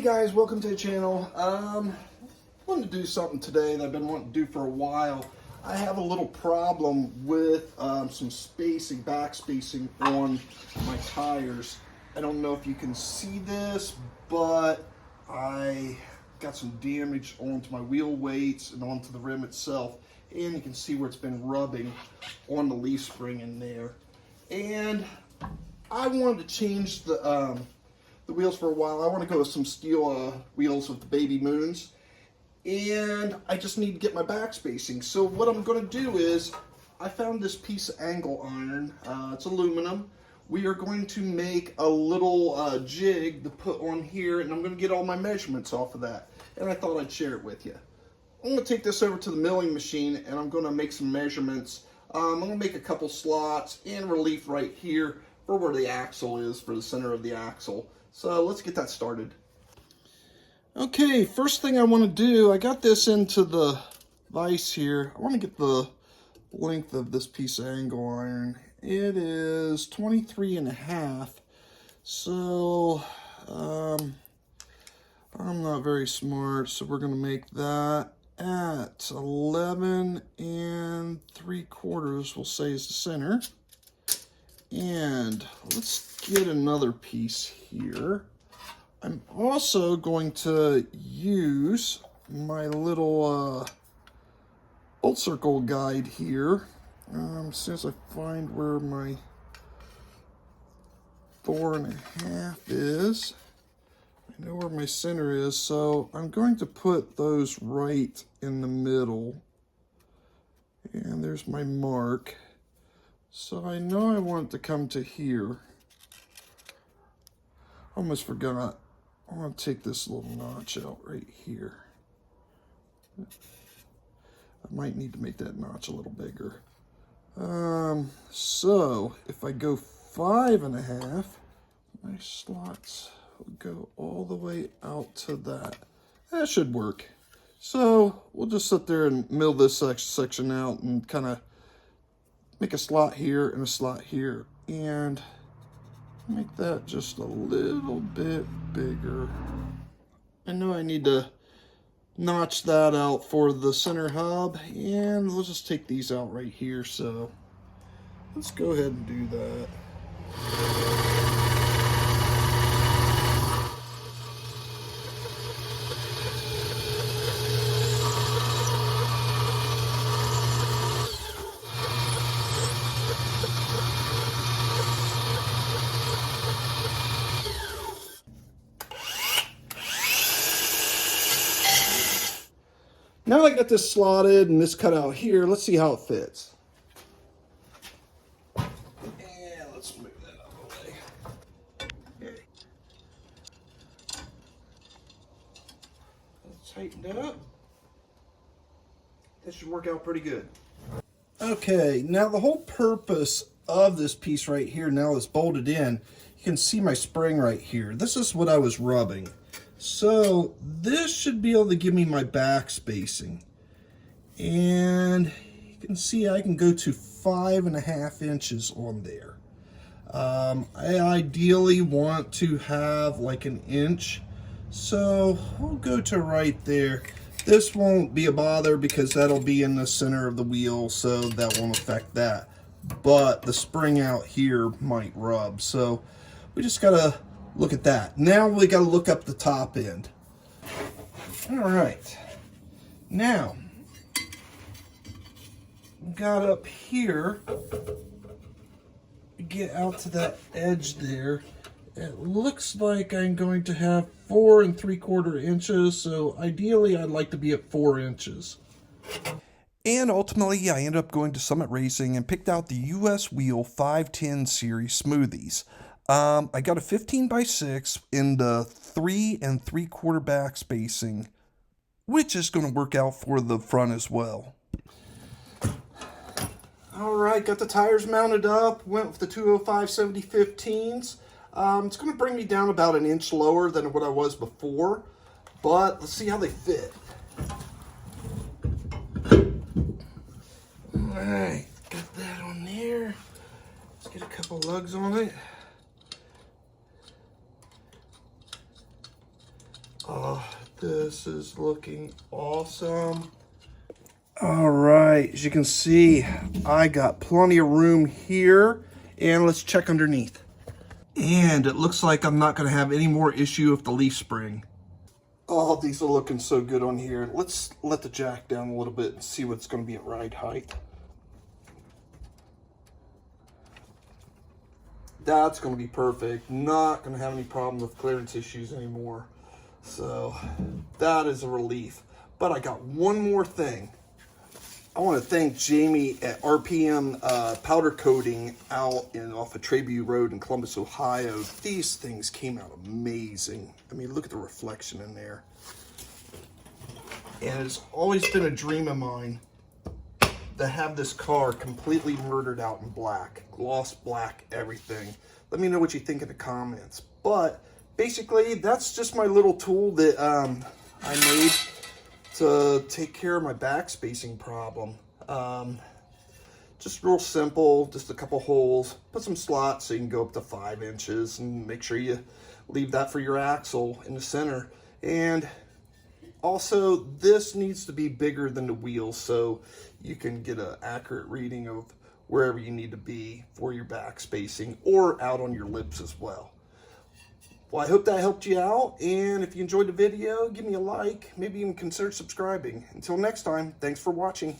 Hey guys, welcome to the channel. Wanted to do something today that I've been wanting to do for a while. I have a little problem with some spacing, back spacing on my tires. I don't know if you can see this, but I got some damage onto my wheel weights and onto the rim itself. And you can see where it's been rubbing on the leaf spring in there. And I wanted to change the wheels for a while. I want to go with some steel wheels with the baby moons, and I just need to get my back spacing. So what I'm going to do is I found this piece of angle iron. It's aluminum. We are going to make a little jig to put on here, and I'm going to get all my measurements off of that, and I thought I'd share it with you. I'm going to take this over to the milling machine, and I'm going to make some measurements. I'm going to make a couple slots and relief right here for where the axle is, for the center of the axle. So let's get that started. Okay, first thing I want to do, I got this into the vise here. I want to get the length of this piece of angle iron. It is 23.5. So I'm not very smart, so we're going to make that at 11.75, we'll say, is the center. And let's get another piece here. I'm also going to use my little old circle guide here. As soon as I find where my 4.5 is, I know where my center is, so I'm going to put those right in the middle. And there's my mark. So I know I want it to come to here. Almost forgot. I want to take this little notch out right here. I might need to make that notch a little bigger. So if I go 5.5, my slots will go all the way out to that. That should work. So we'll just sit there and mill this section out and kind of make a slot here and a slot here, and make that just a little bit bigger. I know I need to notch that out for the center hub, and we'll just take these out right here. So let's go ahead and do that. Now I got this slotted and this cut out here, let's see how it fits. And let's move that out of the way. Okay. That's tightened up. That should work out pretty good. Okay, now the whole purpose of this piece right here, now it's bolted in, you can see my spring right here. This is what I was rubbing. So this should be able to give me my back spacing. And you can see I can go to 5.5 inches on there. I ideally want to have like an inch. So we'll go to right there. This won't be a bother because that'll be in the center of the wheel, so that won't affect that. But the spring out here might rub. So we just gotta look at that. Now we got to look up the top end. All right. Now, got up here, get out to that edge there. It looks like I'm going to have 4.75 inches. So ideally, I'd like to be at 4 inches. And ultimately, I ended up going to Summit Racing and picked out the US Wheel 510 Series Smoothies. I got a 15x6 in the 3.75 back spacing, which is going to work out for the front as well. All right, got the tires mounted up, went with the 205 70-15s. It's going to bring me down about an inch lower than what I was before, but let's see how they fit. All right, got that on there. Let's get a couple lugs on it. Oh, this is looking awesome. All right, as you can see, I got plenty of room here, and let's check underneath. And it looks like I'm not gonna have any more issue with the leaf spring. Oh, these are looking so good on here. Let's let the jack down a little bit and see what's gonna be at ride height. That's gonna be perfect. Not gonna have any problem with clearance issues anymore. So that is a relief. But I got one more thing. I want to thank Jamie at RPM Powder Coating out off of Trayview Road in Columbus, Ohio. These things came out amazing. I mean, look at the reflection in there. And it's always been a dream of mine to have this car completely murdered out in black, gloss black, everything. Let me know what you think in the comments. But basically, that's just my little tool that I made to take care of my backspacing problem. Just real simple, just a couple holes, put some slots so you can go up to 5 inches, and make sure you leave that for your axle in the center. And also, this needs to be bigger than the wheels so you can get an accurate reading of wherever you need to be for your backspacing, or out on your lips as well. Well, I hope that helped you out, and if you enjoyed the video, give me a like, maybe even consider subscribing. Until next time, thanks for watching.